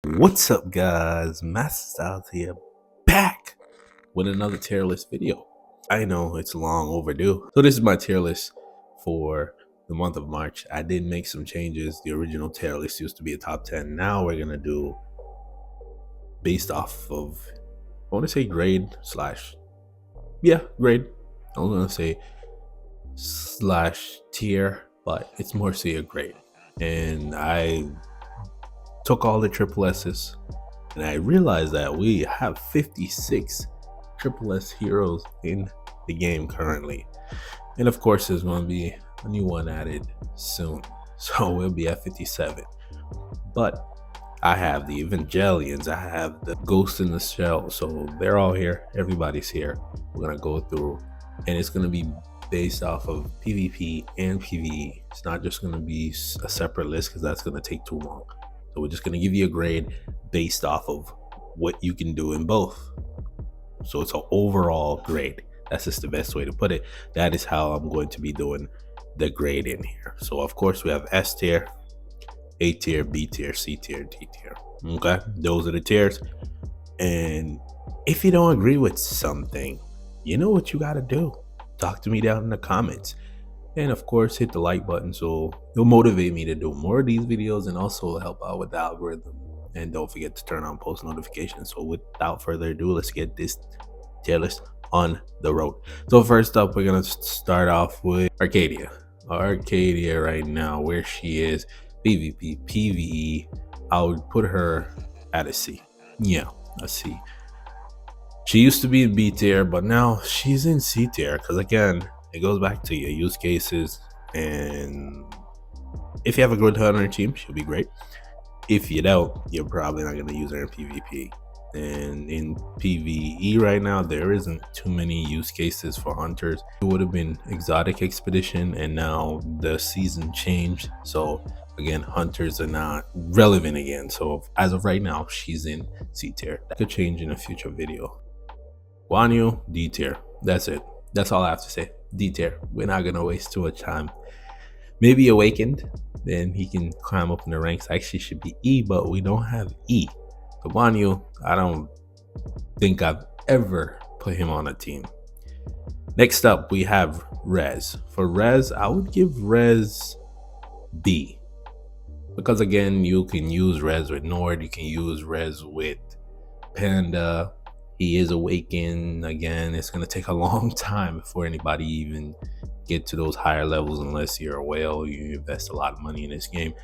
What's up, guys? Masta Styles here, back with another tier list video. I know it's long overdue. So this is my tier list for the month of March. I did make some changes. The original tier list used to be a top 10. Now we're gonna do based off of, I want to say grade slash, grade. I was gonna say slash tier, but it's more so a grade. And I took all the triple S's, and I realized that we have 56 triple S heroes in the game currently. And of course, there's going to be a new one added soon. So we'll be at 57. But I have the Evangelions, I have the Ghost in the Shell. So they're all here. Everybody's here. We're going to go through, and it's going to be based off of PvP and PvE. It's not just going to be a separate list because that's going to take too long. So we're just going to give you a grade based off of what you can do in both. So it's an overall grade. That's just the best way to put it. That is how I'm going to be doing the grade in here. So of course we have S tier, A tier, B tier, C tier, D tier. Okay, those are the tiers. And if you don't agree with something, you know what you got to do. Talk to me down in the comments. And of course, hit the like button so it'll motivate me to do more of these videos and also help out with the algorithm. And don't forget to turn on post notifications. So without further ado, let's get this tier list on the road. So first up, we're going to start off with Arcadia. Arcadia right now, where she is, PvP, PvE, I would put her at a C. Yeah, a C. She used to be in B tier, but now she's in C tier because, again, it goes back to your use cases, and if you have a good hunter on your team, she'll be great. If you don't, you're probably not going to use her in PvP. And in PvE right now, there isn't too many use cases for hunters. It would have been exotic expedition, and now the season changed. So again, hunters are not relevant again. So as of right now, she's in C tier. That could change in a future video. Guan Yu, D tier. That's it. That's all I have to say. D tier. We're not gonna waste too much time. Maybe Awakened, then he can climb up in the ranks. Actually should be E, but we don't have E. So Guan Yu, I don't think I've ever put him on a team. Next up, we have Rez. For Rez, I would give Rez B. Because again, you can use Rez with Nord, you can use Rez with Panda. He is Awakened. Again, it's going to take a long time before anybody even get to those higher levels unless you're a whale. You invest a lot of money in this game.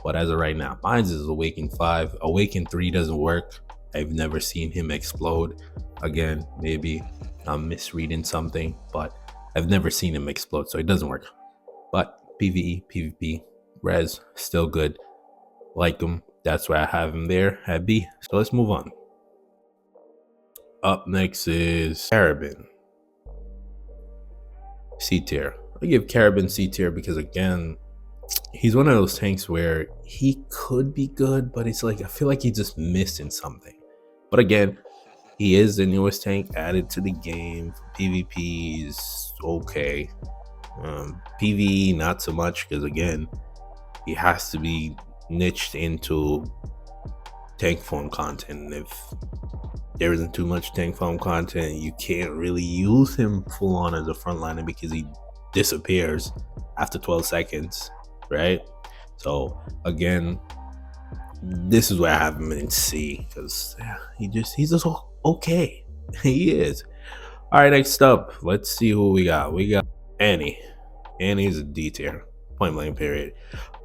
But as of right now, mine is Awakened 5. Awakened 3 doesn't work. I've never seen him explode. Again, maybe I'm misreading something, but I've never seen him explode, so it doesn't work. But PvE, PvP, Rez, still good. Like him. That's why I have him there at B. So let's move on. Up next is Carabin. C tier. I give Carabin C tier because, again, he's one of those tanks where he could be good, but it's like I feel like he just missed in something. But again, he is the newest tank added to the game. PvP is okay. PvE not so much because, again, he has to be niched into tank form content. If there isn't too much tank farm content, you can't really use him full on as a frontliner because he disappears after 12 seconds, right? So again, this is where I have him in C because he's just okay. He is. All right, next up, let's see who we got. We got Annie. Annie's a D tier. Point blank period.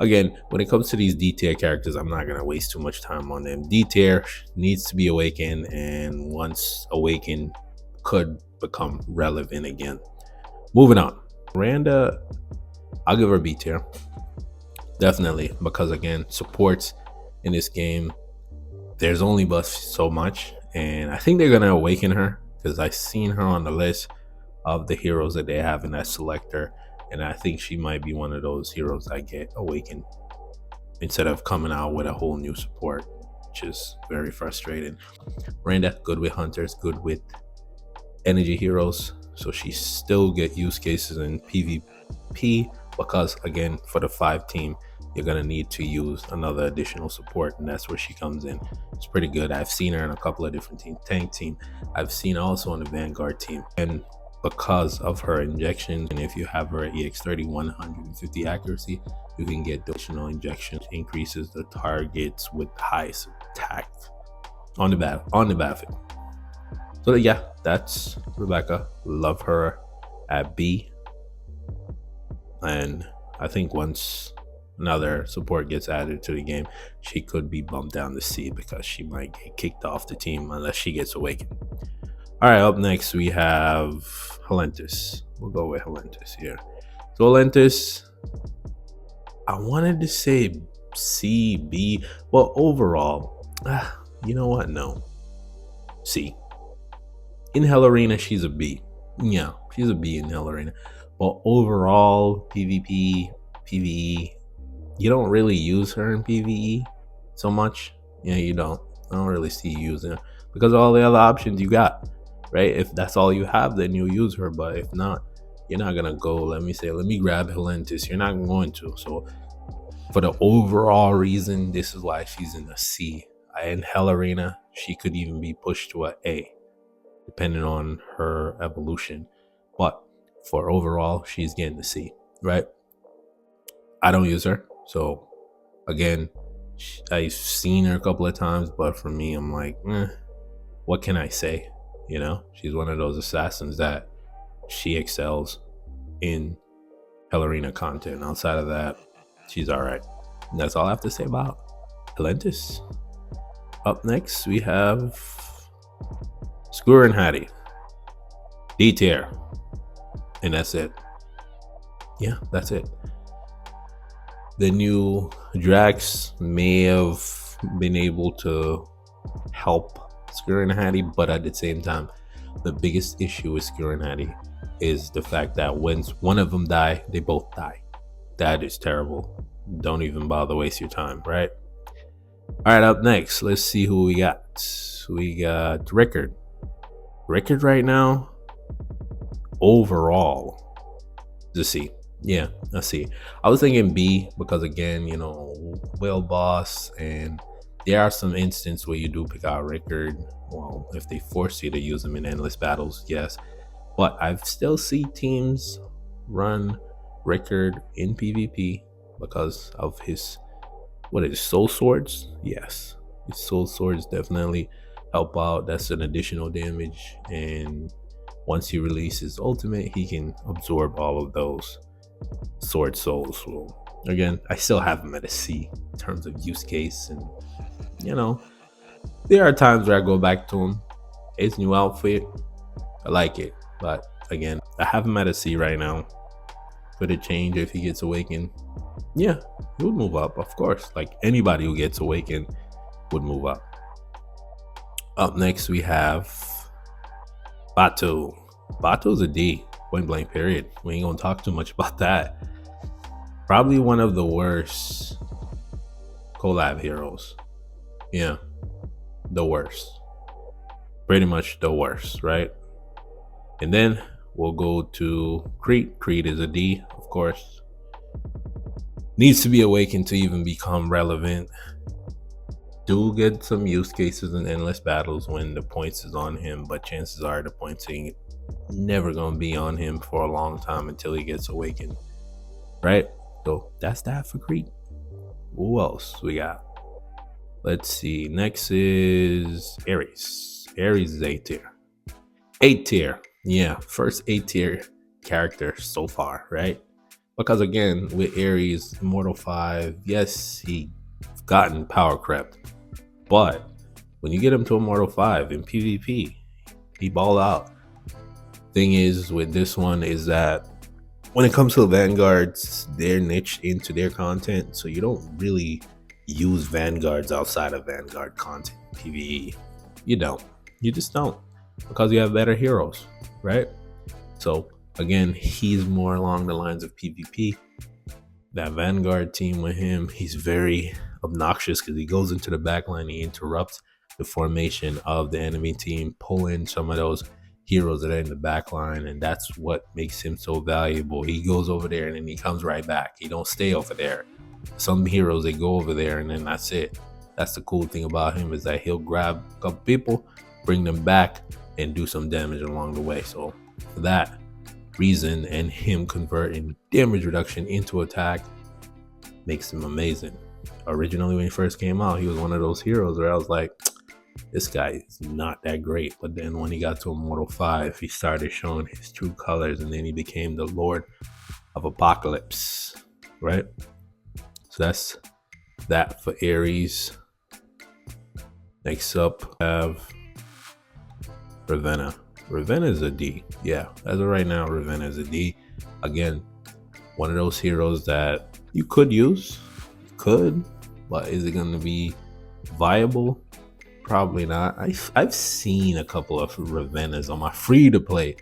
Again, when it comes to these D tier characters, I'm not gonna waste too much time on them. D tier needs to be Awakened, and once Awakened could become relevant again. Moving on, Randa, I'll give her B tier, definitely, because again, supports in this game, there's only but so much, and I think they're gonna awaken her because I've seen her on the list of the heroes that they have in that selector. And I think she might be one of those heroes that get awakened instead of coming out with a whole new support, which is very frustrating. Randa, good with hunters, good with energy heroes. So she still get use cases in PvP because, again, for the 5 team, you're gonna need to use another additional support, and that's where she comes in. It's pretty good. I've seen her in a couple of different teams, tank team. I've seen her also on the Vanguard team, and because of her injections, and if you have her at EX30 150 accuracy, you can get additional injections, increases the targets with highest attack on the battlefield. So yeah, that's Rebecca. Love her at B, and I think once another support gets added to the game, she could be bumped down to C because she might get kicked off the team unless she gets awakened. All right, up next we have Helentis. We'll go with Helentis here. So Helentis, I wanted to say C, B. Well, overall, you know what? No, C. In Hell Arena, she's a B. Yeah, she's a B in Hell Arena. But overall, PvP, PvE, you don't really use her in PvE so much. Yeah, you don't. I don't really see you using her because of all the other options you got, right? If that's all you have, then you'll use her. But if not, you're not gonna go, let me grab Helentis. You're not going to. So for the overall reason, this is why she's in a C. In Hell Arena, she could even be pushed to a A, depending on her evolution. But for overall, she's getting the C, right? I don't use her. So again, I've seen her a couple of times, but for me, I'm like, what can I say? You know, she's one of those assassins that she excels in Hell Arena content. Outside of that, she's all right. And that's all I have to say about Helentis. Up next, we have Skur and Hattie. D tier. And that's it. Yeah, that's it. The new Drax may have been able to help Skur and Hattie, but at the same time, the biggest issue with Skur and Hattie is the fact that when one of them die, they both die. That is terrible. Don't even bother waste your time, right? All right, up next, let's see who we got. We got Rickard. Rickard right now, overall, is a C. Yeah, a C. I was thinking B because again, you know, Whale Boss, and there are some instances where you do pick out Rickard. Well, if they force you to use them in endless battles, yes. But I've still see teams run Rickard in PvP because of his, what is it, soul swords? Yes, his soul swords definitely help out. That's an additional damage, and once he releases ultimate, he can absorb all of those sword souls. So again, I still have him at a C in terms of use case, and you know, there are times where I go back to him. His new outfit, I like it, but again, I have him at a C right now. Could it change if he gets awakened? Yeah, he would move up, of course. Like anybody who gets awakened would move up. Up next, we have Batu. Batu's a D, point blank period. We ain't gonna talk too much about that. Probably one of the worst collab heroes. Yeah, the worst. Pretty much the worst, right? And then we'll go to Creed. Creed is a D, of course. Needs to be awakened to even become relevant. Do get some use cases in endless battles when the points is on him, but chances are the points ain't never gonna be on him for a long time until he gets awakened, right? So that's that for Creed. Who else we got? Let's see. Next is Ares. Ares is A tier. 8 tier. Yeah, first 8 tier character so far, right? Because again, with Ares, Immortal 5, yes, he gotten power crept, but when you get him to Immortal 5 in PvP, he ball out. Thing is with this one is that when it comes to Vanguards, they're niched into their content, so you don't really use Vanguards outside of Vanguard content PvE. You don't. You just don't, because you have better heroes, right? So again, he's more along the lines of PvP. That Vanguard team with him, he's very obnoxious because he goes into the backline, he interrupts the formation of the enemy team, pulling some of those heroes that are in the backline, and that's what makes him so valuable. He goes over there and then he comes right back. He don't stay over there. Some heroes, they go over there and then that's it. That's the cool thing about him, is that he'll grab a couple people, bring them back, and do some damage along the way. So for that reason, and him converting damage reduction into attack, makes him amazing. Originally, when he first came out, he was one of those heroes where I was like, this guy is not that great. But then when he got to Immortal 5, he started showing his true colors, and then he became the Lord of Apocalypse, right? So that's that for Ares. Next up, we have Ravenna. Ravenna is a D. Yeah, as of right now, Ravenna is a D. Again, one of those heroes that you could use, but is it going to be viable? Probably not. I've seen a couple of Ravennas on my free-to-play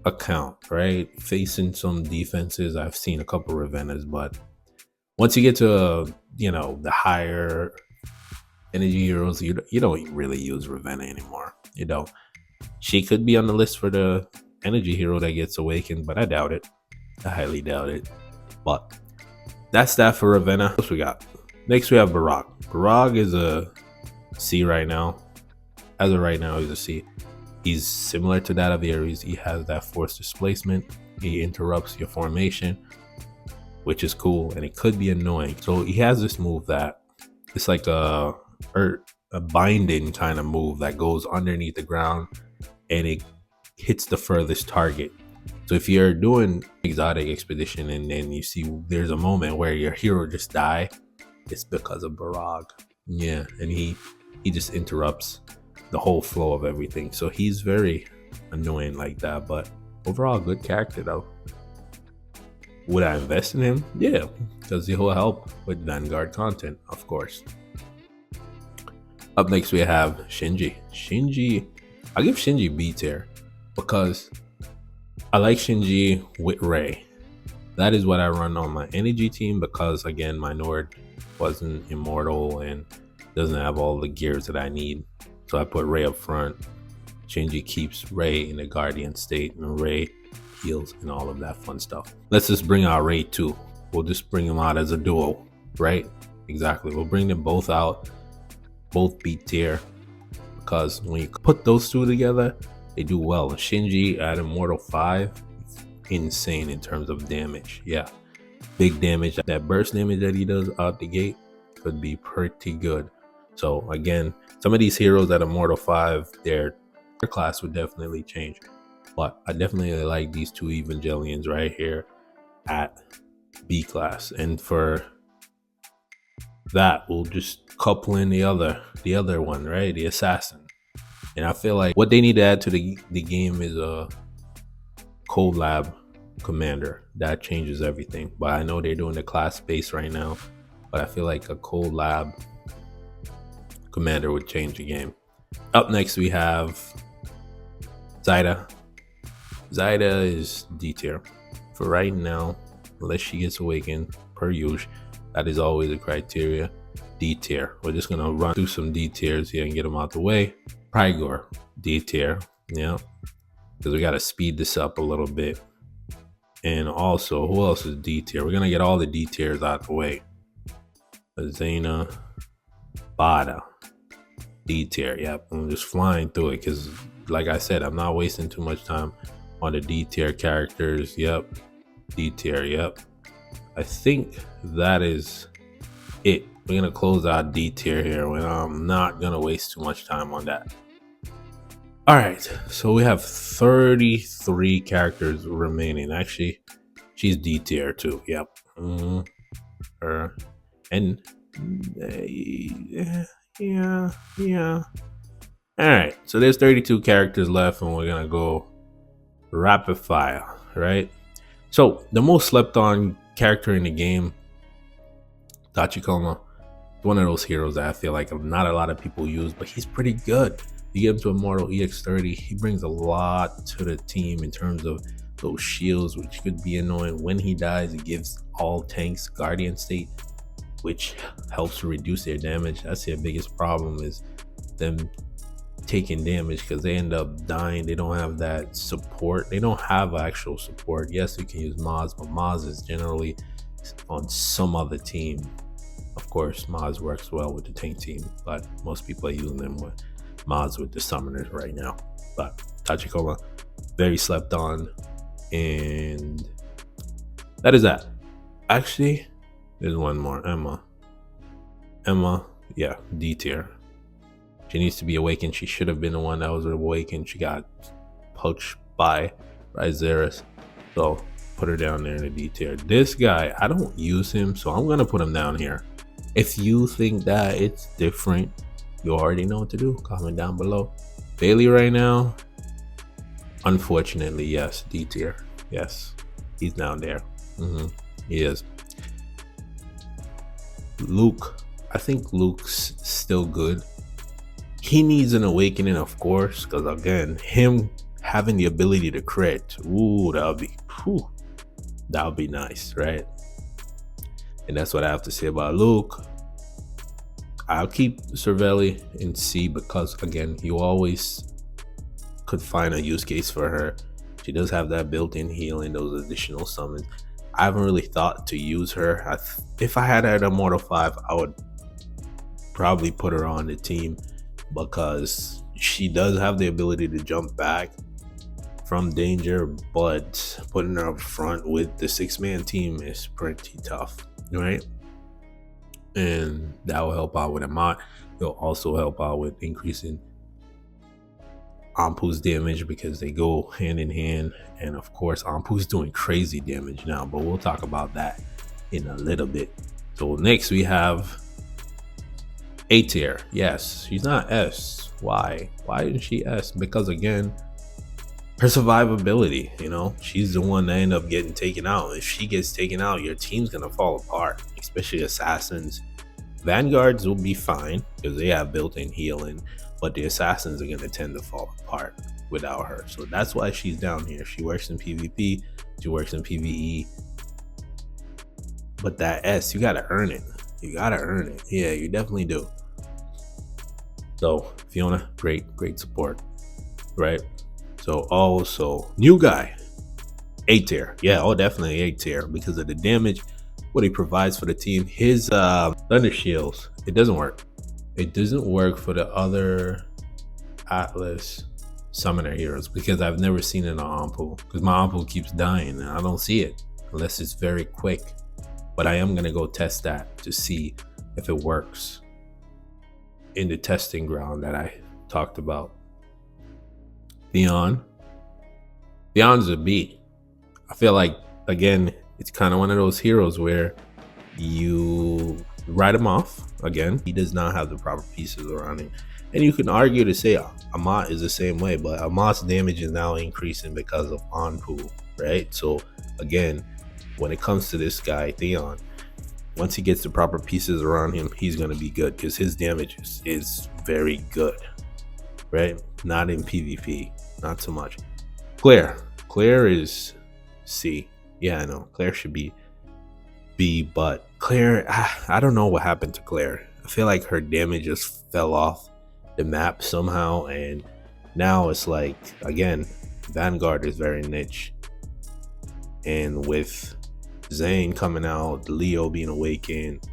account, right? Facing some defenses, I've seen a couple Ravennas, but once you get to, the higher energy heroes, you don't really use Ravenna anymore. You don't. She could be on the list for the energy hero that gets awakened, but I doubt it. I highly doubt it. But that's that for Ravenna. What else we got? Next, we have Barag. Barag is a C right now. As of right now, he's a C. He's similar to that of Ares. He has that force displacement. He interrupts your formation, which is cool, and it could be annoying. So he has this move that it's like a binding kind of move that goes underneath the ground and it hits the furthest target. So if you're doing exotic expedition and then you see there's a moment where your hero just die, it's because of Barag. Yeah, and he just interrupts the whole flow of everything. So he's very annoying like that, but overall good character though. Would I invest in him? Yeah, because he'll help with Vanguard content, of course. Up next we have Shinji. I give Shinji B tier because I like Shinji with Ray. That is what I run on my energy team because, again, my Nord wasn't immortal and doesn't have all the gears that I need. So I put Ray up front. Shinji keeps Ray in the guardian state, and Ray heals and all of that fun stuff. Let's just bring out Ray too. We'll just bring them out as a duo, right? Exactly. We'll bring them both out, both B tier, because when you put those two together, they do well. Shinji at Immortal 5, insane in terms of damage. Yeah, big damage. That burst damage that he does out the gate could be pretty good. So again, some of these heroes at Immortal 5, their class would definitely change. But I definitely like these two Evangelions right here at B class. And for that, we'll just couple in the other one, right? The assassin. And I feel like what they need to add to the game is a Cold Lab commander. That changes everything. But I know they're doing the class space right now, but I feel like a Cold Lab commander would change the game. Up next we have Zyda. Zyda is D tier for right now, unless she gets awakened per usual. That is always a criteria. D tier. We're just gonna run through some D tiers here and get them out the way. Prygor, D tier. Yeah, because we gotta speed this up a little bit. And also, who else is D tier? We're gonna get all the D tiers out the way. Azena, Bada, D tier. Yep, I'm just flying through it because, like I said, I'm not wasting too much time on the D tier characters. Yep, D tier. Yep, I think that is it. We're gonna close out D tier here, and I'm not gonna waste too much time on that. All right, so we have 33 characters remaining. Actually, she's D tier too. Yep. And yeah. All right, so there's 32 characters left, and we're gonna go rapid fire, right? So the most slept on character in the game, Tachikoma, one of those heroes that I feel like not a lot of people use, but he's pretty good. You get him to Immortal EX30, he brings a lot to the team in terms of those shields, which could be annoying. When he dies, it gives all tanks guardian state, which helps to reduce their damage. That's their biggest problem, is them taking damage because they end up dying. They don't have that support. They don't have actual support. Yes, you can use Maz, but Maz is generally on some other team. Of course, Maz works well with the tank team, but most people are using them with Maz with the summoners right now. But Tachikoma, very slept on, and that is that. Actually, there's one more. Emma, yeah, D tier. She needs to be awakened. She should have been the one that was awakened. She got poached by Ryzeris. So put her down there in the D tier. This guy, I don't use him, so I'm gonna put him down here. If you think that it's different, you already know what to do. Comment down below. Bailey right now, unfortunately, yes, D tier. Yes, he's down there. He is. Luke, I think Luke's still good. He needs an awakening, of course, because again, him having the ability to crit, ooh, that would be nice, right? And that's what I have to say about Luke. I'll keep Cervelli in C because again, you always could find a use case for her. She does have that built-in healing, those additional summons. I haven't really thought to use her. If I had her at Immortal 5, I would probably put her on the team because she does have the ability to jump back from danger, but putting her up front with the 6-man team is pretty tough, right? And that will help out with Amat. It'll also help out with increasing Ampu's damage because they go hand in hand. And of course, Ampu's doing crazy damage now, but we'll talk about that in a little bit. So next we have A tier. Yes, she's not S. Why isn't she S? Because again, her survivability, you know, she's the one that ended up getting taken out. If she gets taken out, your team's gonna fall apart, especially assassins. Vanguards will be fine because they have built-in healing, but the assassins are going to tend to fall apart without her. So that's why she's down here. She works in PvP, she works in PvE, but that S, you got to earn it. You got to earn it. Yeah, you definitely do. So Fiona, great support, right? So also new guy, A tier. Yeah, oh, definitely A tier because of the damage, what he provides for the team. His thunder shields, it doesn't work. It doesn't work for the other Atlas summoner heroes because I've never seen it on Ampu because my Ampu keeps dying and I don't see it unless it's very quick. But I am gonna go test that to see if it works in the testing ground that I talked about. Theon's a B. I feel like again, it's kind of one of those heroes where you write him off. Again, he does not have the proper pieces around him, and you can argue to say Amat is the same way, but Amat's damage is now increasing because of Anpu, right? So again, when it comes to this guy Theon, once he gets the proper pieces around him, he's going to be good because his damage is very good, right? Not in PvP, not so much. Claire is C. Yeah, I know Claire should be B, but Claire, I don't know what happened to Claire. I feel like her damage just fell off the map somehow, and now it's like, again, Vanguard is very niche, and with Zane coming out, Leo being awakened,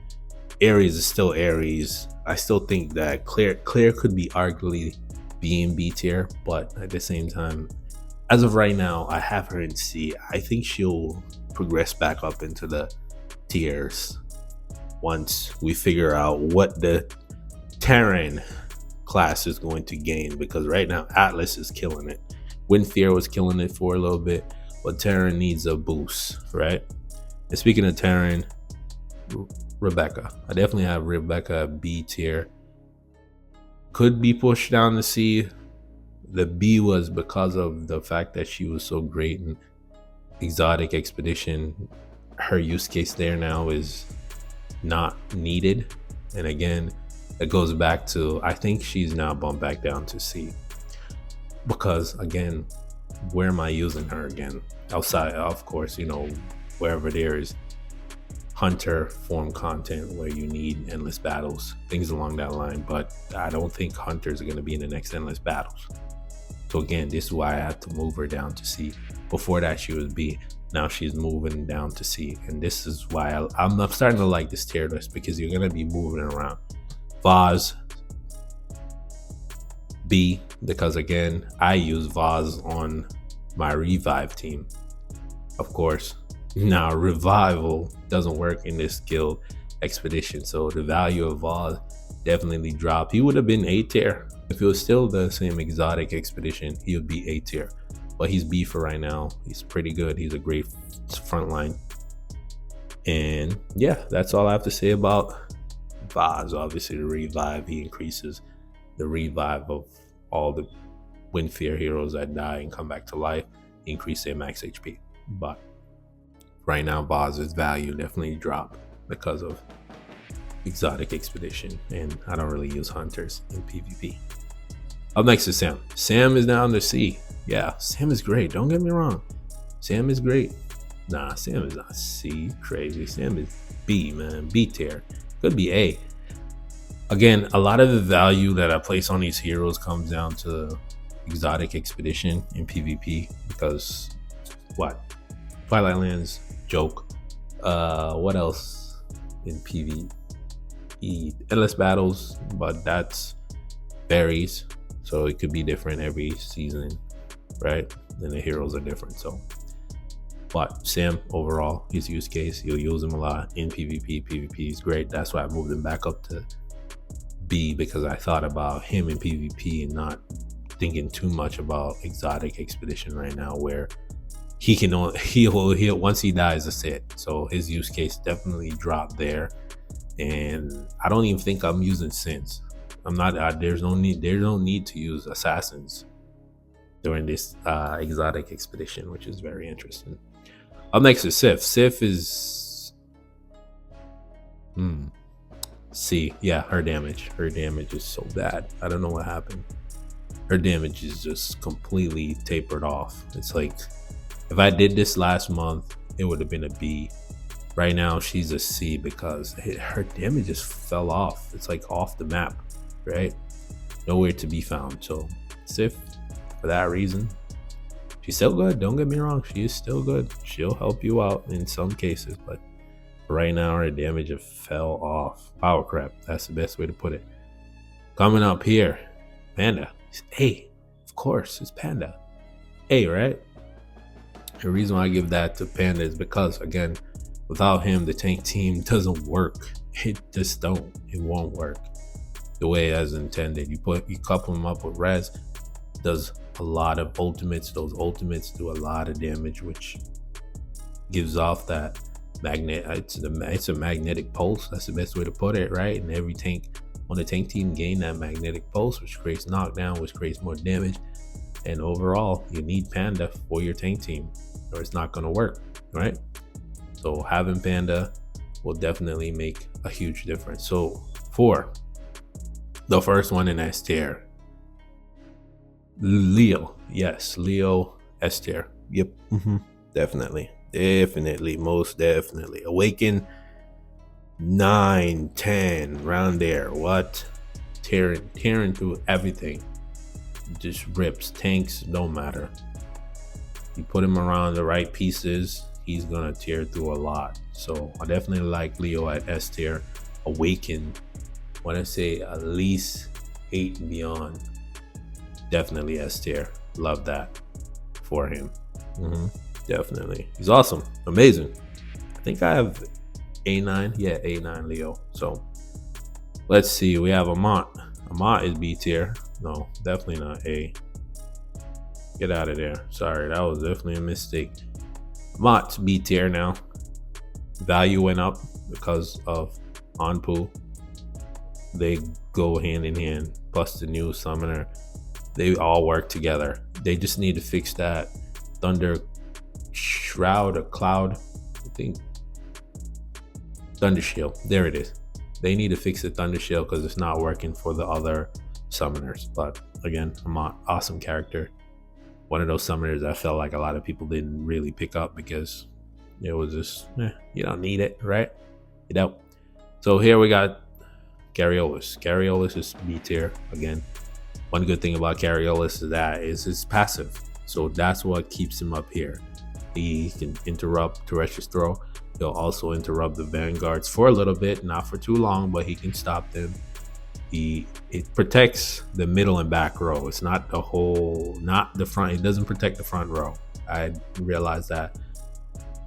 Ares is still Ares. I still think that Claire could be arguably being B tier, but at the same time, as of right now, I have her in C. I think she'll progress back up into the tiers once we figure out what the Terran class is going to gain, because right now Atlas is killing it. Windfear was killing it for a little bit, but Terran needs a boost, right? And speaking of Terran, Rebecca. I definitely have Rebecca B tier. Could be pushed down to C. The B was because of the fact that she was so great in Exotic Expedition. Her use case there now is not needed. And again, it goes back to, I think she's now bumped back down to C. Because again, where am I using her again? Outside, of course, you know, wherever there is hunter form content where you need endless battles, things along that line. But I don't think hunters are going to be in the next endless battles. So again, this is why I had to move her down to C. Before that, she was B. Now she's moving down to C. And this is why I'm starting to like this tier list, because you're going to be moving around. Vaz, B, because again, I use Vaz on my Revive team. Of course, now Revival doesn't work in this guild expedition. So the value of Vaz definitely dropped. He would have been A tier. If it was still the same exotic expedition, he would be A tier. But he's B for right now. He's pretty good. He's a great frontline. And yeah, that's all I have to say about Vaz. Obviously, the revive, he increases the revive of all the Wind Fear heroes that die and come back to life, increase their max HP. But right now, Vaz's value definitely dropped because of exotic expedition, and I don't really use hunters in PvP. Up next is Sam. Sam is now under C. Yeah, Sam is great. Don't get me wrong. Sam is great. Nah, Sam is not C. Crazy. Sam is B, man. B tier. Could be A. Again, a lot of the value that I place on these heroes comes down to exotic expedition in PvP, because what? Twilight Lands, joke. What else in PvE? Endless battles, but that's varies. So it could be different every season, right? And the heroes are different. So, but Sam overall, his use case, you'll use him a lot in PvP. PvP is great. That's why I moved him back up to B, because I thought about him in PvP and not thinking too much about exotic expedition right now, where he'll once he dies, that's it. So his use case definitely dropped there. And I don't even think I'm using Sins. I'm not. There's no need to use assassins during this exotic expedition, which is very interesting. Up next is Sif. Sif is C. Yeah, her damage is so bad. I don't know what happened. Her damage is just completely tapered off. It's like, if I did this last month, it would have been a B. Right now, she's a C because her damage just fell off. It's like off the map, right? Nowhere to be found. So Sif, for that reason, she's still good. Don't get me wrong. She is still good. She'll help you out in some cases. But right now, her damage just fell off. Power crap. That's the best way to put it. Coming up here, Panda. It's A. Of course, it's Panda. A, right? The reason why I give that to Panda is because, again, without him, the tank team doesn't work. It just don't. It won't work the way as intended. You couple him up with Res, does a lot of ultimates. Those ultimates do a lot of damage, which gives off that magnet. It's a magnetic pulse. That's the best way to put it, right? And every tank on the tank team gain that magnetic pulse, which creates knockdown, which creates more damage. And overall, you need Panda for your tank team, or it's not going to work, right? So having Panda will definitely make a huge difference. So for the first one in S tier, Leo. Yes, Leo S tier. Yep. Definitely. Most definitely. Awaken 9, 10, round there. What? Tearing through everything. Just rips. Tanks don't matter. You put him around the right pieces, he's gonna tear through a lot. So I definitely like Leo at S tier. Awaken, when I say at least 8 and beyond, definitely S tier. Love that for him. Definitely. He's awesome. Amazing. I think I have A9. Yeah, A9 Leo. So let's see. We have Amat. Amat is B tier. No, definitely not A. Get out of there. Sorry, that was definitely a mistake. Amat's B tier now. Value went up because of Anpu. They go hand in hand. Plus the new summoner. They all work together. They just need to fix that Thunder Shroud or Cloud. I think Thunder Shield. There it is. They need to fix the Thunder Shield because it's not working for the other summoners. But again, Amat, awesome character. One of those summoners I felt like a lot of people didn't really pick up because it was just, you don't need it, right? You don't. So here we got Garriolis. Garriolis is B tier again. One good thing about Carriolis is his passive. So that's what keeps him up here. He can interrupt Terrestrial's throw. He'll also interrupt the Vanguards for a little bit, not for too long, but he can stop them. It protects the middle and back row. It's not not the front. It doesn't protect the front row. I realized that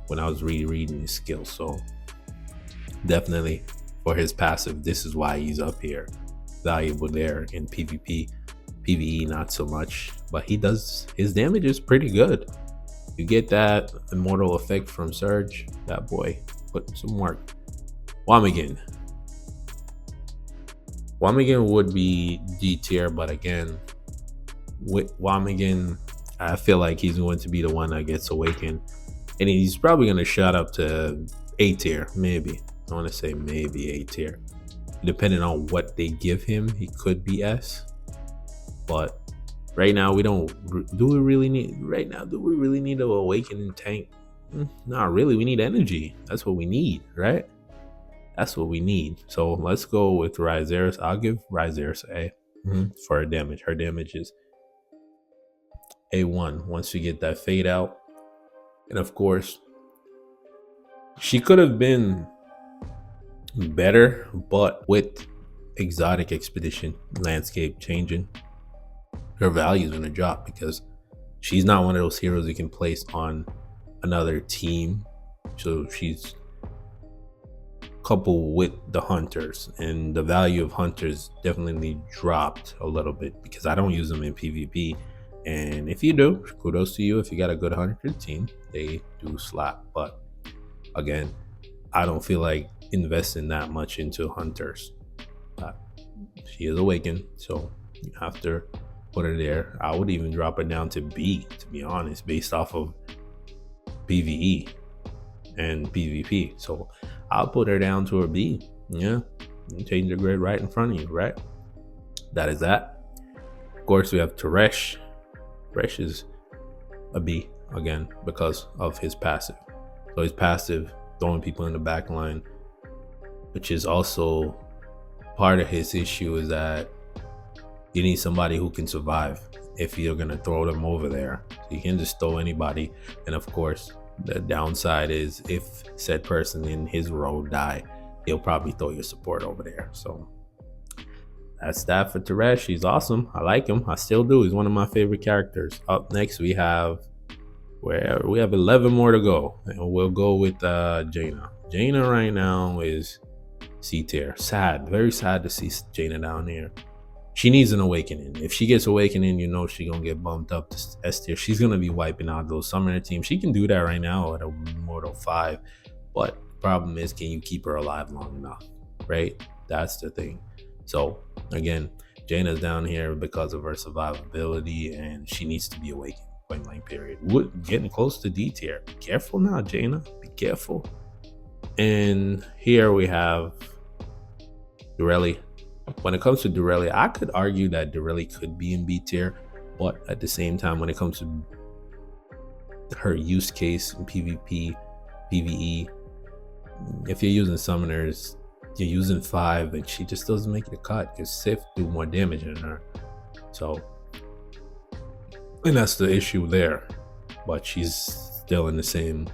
when I was rereading his skills. So definitely for his passive, this is why he's up here. Valuable there in PvP. PvE not so much, but his damage is pretty good. You get that immortal effect from Surge. That boy put some work. Wamigan would be D tier, but again, with Wamigan, I feel like he's going to be the one that gets awakened, and he's probably going to shot up to A tier, maybe. I want to say maybe A tier, depending on what they give him. He could be S, but right now we don't. Do we really need to awaken tank? Not really. We need energy. That's what we need, right? That's what we need. So let's go with Ryzeris. I'll give Ryzeris A for her damage. Her damage is A1 once we get that fade out. And of course, she could have been better, but with exotic expedition landscape changing, her value is going to drop because she's not one of those heroes you can place on another team. So she's coupled with the hunters, and the value of hunters definitely dropped a little bit because I don't use them in PvP. And if you do, kudos to you. If you got a good hunter team, they do slap. But again, I don't feel like investing that much into hunters. She is awakened, so you have to put her there. I would even drop her down to B, to be honest, based off of PvE and PvP. So I'll put her down to a B. Yeah, change the grid right in front of you, right? That is that. Of course, we have Teresh. Teresh is a B again because of his passive. So his passive, throwing people in the back line, which is also part of his issue, is that you need somebody who can survive if you're gonna throw them over there. So you can just throw anybody, and of course, the downside is if said person in his row die, he'll probably throw your support over there. So that's that for Teresh. He's awesome. I like him. I still do. He's one of my favorite characters. Up next, we have 11 more to go, and we'll go with Jaina. Jaina right now is C tier. Sad, very sad to see Jaina down here. She needs an awakening. If she gets awakening, you know she's gonna get bumped up to S tier. She's gonna be wiping out those summoner teams. She can do that right now at a Mortal 5, but the problem is, can you keep her alive long enough, right? That's the thing. So again, Jaina's down here because of her survivability, and she needs to be awakened. Point blank period. Getting close to D tier. Be careful now, Jaina. Be careful. And here we have Durelli. When it comes to Durelli, I could argue that Durelli could be in B tier, but at the same time, when it comes to her use case in PvP, PvE, if you're using summoners, you're using 5, and she just doesn't make the cut because Sif do more damage than her. So, and that's the issue there. But she's still in the same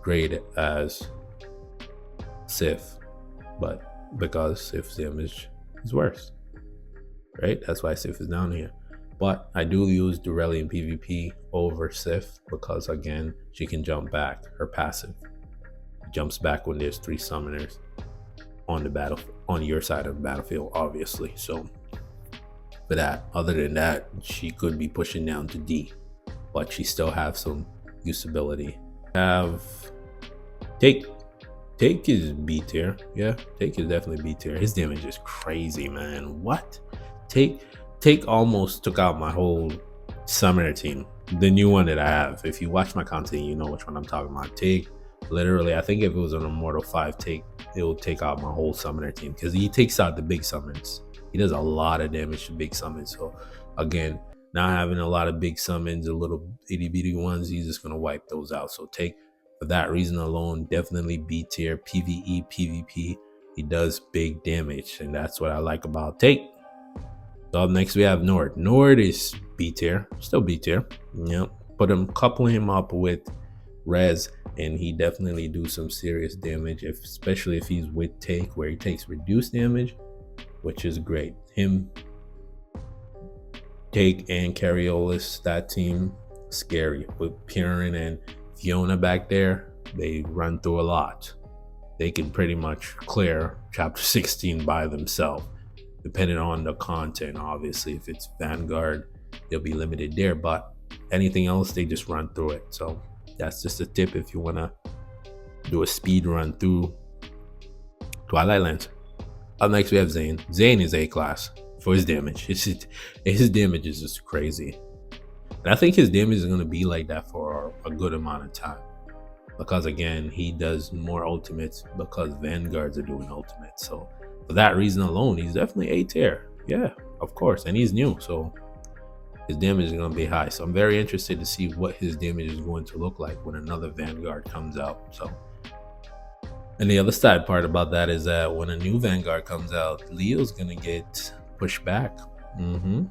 grade as Sif, but because Sif's damage is worse, right? That's why Sif is down here. But I do use Durelli in PvP over Sif because, again, she can jump back. Her passive jumps back when there's 3 summoners on the battle, on your side of the battlefield, obviously. So for that, other than that, she could be pushing down to D, but she still have some usability. Have Take is B tier. Yeah, Take is definitely B tier. His damage is crazy, man. What? Take almost took out my whole summoner team. The new one that I have. If you watch my content, you know which one I'm talking about. Take, literally, I think if it was an Immortal 5 Take, it will take out my whole summoner team because he takes out the big summons. He does a lot of damage to big summons. So again, not having a lot of big summons, the little itty bitty ones, he's just gonna wipe those out. So Take, for that reason alone, definitely B tier. PvE, PvP, he does big damage, and that's what I like about Take. So up next we have Nord. Nord is B tier, still B tier. Yep. But I'm coupling him up with Rez, and he definitely do some serious damage, especially if he's with Take, where he takes reduced damage, which is great. Him, Take, and Carriolis, that team, scary. With Purin and Fiona back there, they run through a lot. They can pretty much clear chapter 16 by themselves, depending on the content. Obviously, if it's Vanguard, they'll be limited there, but anything else, they just run through it. So that's just a tip if you want to do a speed run through Twilight Lands. Up next, we have Zane. Zane is A class for his damage. His damage is just crazy. And I think his damage is going to be like that for a good amount of time. Because again, he does more ultimates because Vanguards are doing ultimates. So for that reason alone, he's definitely A tier. Yeah, of course. And he's new. So his damage is going to be high. So I'm very interested to see what his damage is going to look like when another Vanguard comes out. So, and the other side part about that is that when a new Vanguard comes out, Leo's going to get pushed back.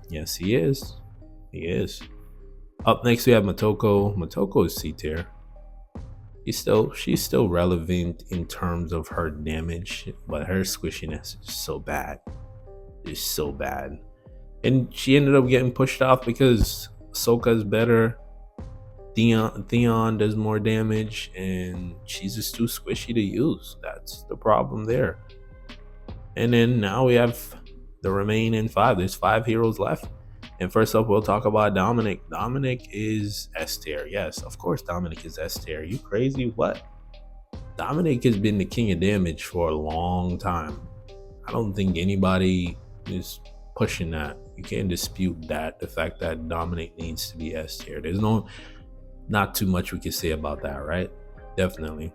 Yes, he is. He is. Up next, we have Motoko. Motoko is C tier. She's still relevant in terms of her damage, but her squishiness is so bad. It's so bad. And she ended up getting pushed off because Ahsoka's better. Theon does more damage, and she's just too squishy to use. That's the problem there. And then now we have the remaining 5. There's 5 heroes left. And first up, we'll talk about Dominic. Dominic is S tier. Yes, of course Dominic is S tier. You crazy? What? Dominic has been the king of damage for a long time. I don't think anybody is pushing that. You can't dispute that, the fact that Dominic needs to be S tier. There's not too much we can say about that, right? Definitely.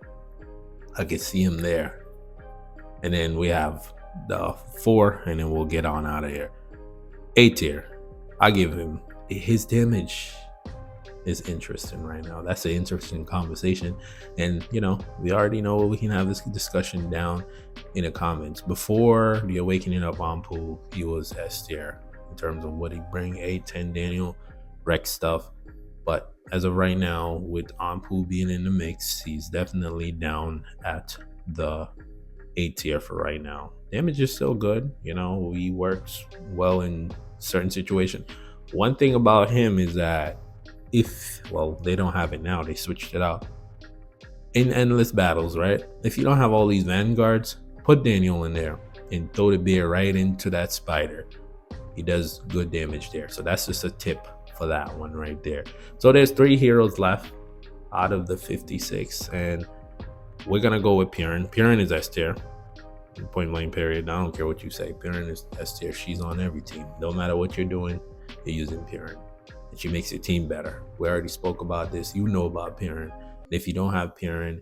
I can see him there. And then we have the 4, and then we'll get on out of here. A tier. I give him, his damage is interesting right now. That's an interesting conversation. And, you know, we already know we can have this discussion down in the comments. Before the Awakening of Anpu, he was S tier in terms of what he bring, A10 Daniel, Rex stuff. But as of right now, with Anpu being in the mix, he's definitely down at the A tier for right now. Damage is still good. You know, he works well in certain situation. One thing about him is that they don't have it now, they switched it out in endless battles, right? If you don't have all these Vanguards, put Daniel in there and throw the bear right into that spider. He does good damage there. So that's just a tip for that one right there. So there's 3 heroes left out of the 56, and we're gonna go with Purin. Purin is S tier. Point blank period. I don't care what you say. Purin is S tier. She's on every team. No matter what you're doing, you're using Purin. And she makes your team better. We already spoke about this. You know about Purin. If you don't have Purin,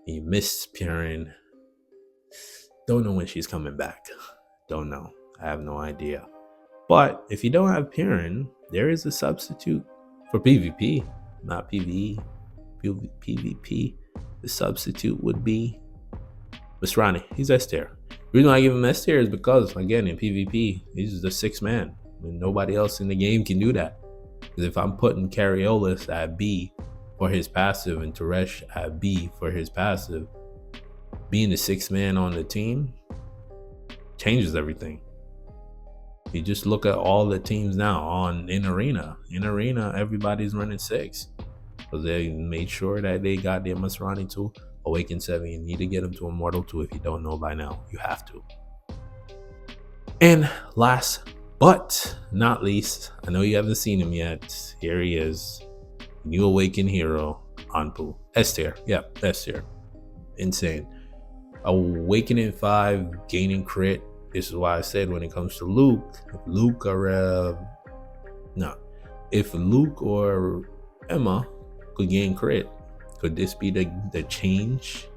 and you miss Purin, don't know when she's coming back. Don't know. I have no idea. But if you don't have Purin, there is a substitute for PvP, not PvE. PvP. The substitute would be Masrani. He's S tier. The reason why I give him S tier is because, again, in PvP, he's the 6th man. And nobody else in the game can do that. Because if I'm putting Carriolis at B for his passive and Teresh at B for his passive, being the 6th man on the team changes everything. You just look at all the teams now in Arena. In Arena, everybody's running 6. Because they made sure that they got their Masrani too. Awaken 7, you need to get him to Immortal 2 if you don't know by now. You have to. And last but not least, I know you haven't seen him yet. Here he is. New Awakened hero, Anpu. S tier. Yeah, S tier. Insane. Awakening 5, gaining crit. This is why I said when it comes to Luke, if Luke or Emma could gain crit, could this be the change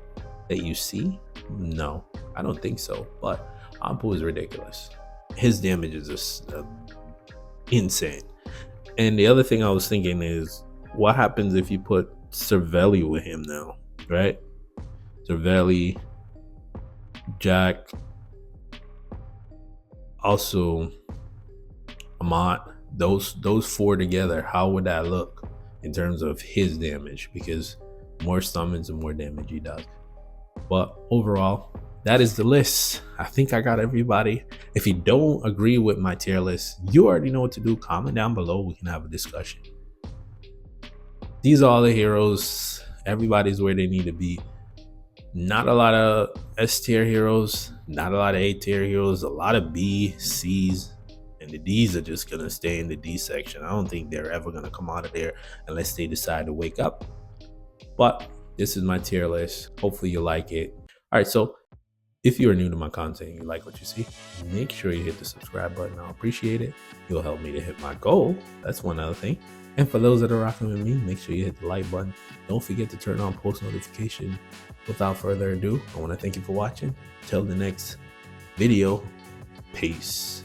that you see? No, I don't think so. But Anpu is ridiculous. His damage is just insane. And the other thing I was thinking is, what happens if you put Cervelli with him now, right? Cervelli, Jack. Also, Mott, those four together, how would that look in terms of his damage? Because more summons and more damage he does. But overall, that is the list. I think I got everybody. If you don't agree with my tier list, you already know what to do. Comment down below. We can have a discussion. These are all the heroes. Everybody's where they need to be. Not a lot of S tier heroes, not a lot of A tier heroes, a lot of B, C's, and the D's are just gonna stay in the D section. I don't think they're ever gonna come out of there unless they decide to wake up. But this is my tier list. Hopefully you like it. All right, so if you are new to my content and you like what you see, make sure you hit the subscribe button. I'll appreciate it. You'll help me to hit my goal. That's one other thing. And for those that are rocking with me, make sure you hit the like button. Don't forget to turn on post notification. Without further ado, I want to thank you for watching. Till the next video, peace.